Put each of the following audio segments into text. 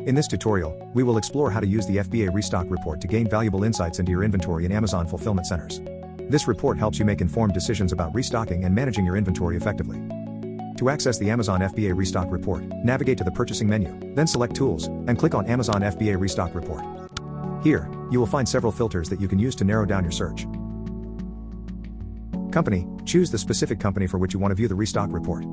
In this tutorial, we will explore how to use the FBA Restock report to gain valuable insights into your inventory in Amazon fulfillment centers. This report helps you make informed decisions about restocking and managing your inventory effectively. To access the Amazon FBA Restock report, navigate to the purchasing menu, then select Tools, and click on Amazon FBA Restock report. Here, you will find several filters that you can use to narrow down your search. Company, choose the specific company for which you want to view the restock report.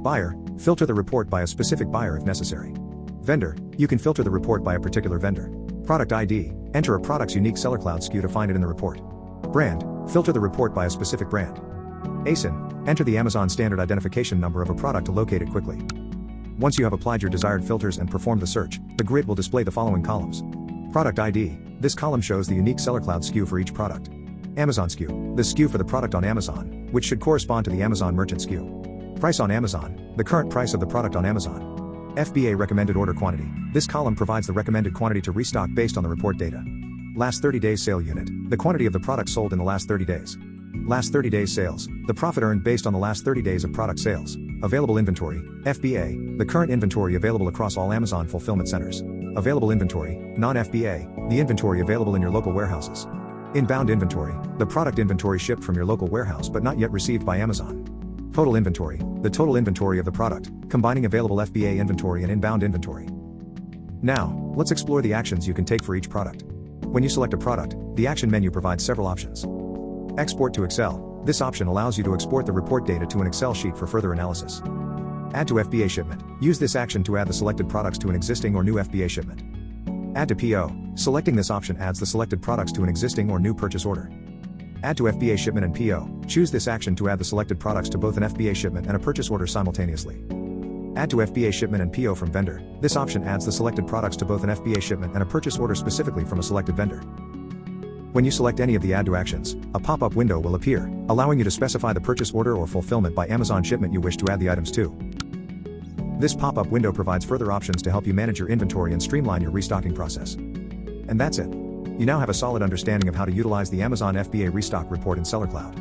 Buyer, filter the report by a specific buyer if necessary. Vendor, you can filter the report by a particular vendor. Product ID, enter a product's unique Sellercloud SKU to find it in the report. Brand, filter the report by a specific brand. ASIN, enter the Amazon standard identification number of a product to locate it quickly. Once you have applied your desired filters and performed the search, the grid will display the following columns. Product ID, this column shows the unique Sellercloud SKU for each product. Amazon SKU, the SKU for the product on Amazon, which should correspond to the Amazon merchant SKU. Price on Amazon, the current price of the product on Amazon. FBA recommended order quantity, this column provides the recommended quantity to restock based on the report data. Last 30 days sale unit, the quantity of the product sold in the last 30 days. Last 30 days sales, the profit earned based on the last 30 days of product sales. Available inventory, FBA, the current inventory available across all Amazon fulfillment centers. Available inventory, non-FBA, the inventory available in your local warehouses. Inbound inventory, the product inventory shipped from your local warehouse but not yet received by Amazon. Total inventory, the total inventory of the product, combining available FBA inventory and inbound inventory. Now, let's explore the actions you can take for each product. When you select a product, the action menu provides several options. Export to Excel, this option allows you to export the report data to an Excel sheet for further analysis. Add to FBA shipment, use this action to add the selected products to an existing or new FBA shipment. Add to PO, selecting this option adds the selected products to an existing or new purchase order. Add to FBA Shipment and PO, choose this action to add the selected products to both an FBA shipment and a purchase order simultaneously. Add to FBA Shipment and PO from vendor, this option adds the selected products to both an FBA shipment and a purchase order specifically from a selected vendor. When you select any of the add to actions, a pop-up window will appear, allowing you to specify the purchase order or fulfillment by Amazon shipment you wish to add the items to. This pop-up window provides further options to help you manage your inventory and streamline your restocking process. And that's it. You now have a solid understanding of how to utilize the Amazon FBA Restock report in Sellercloud.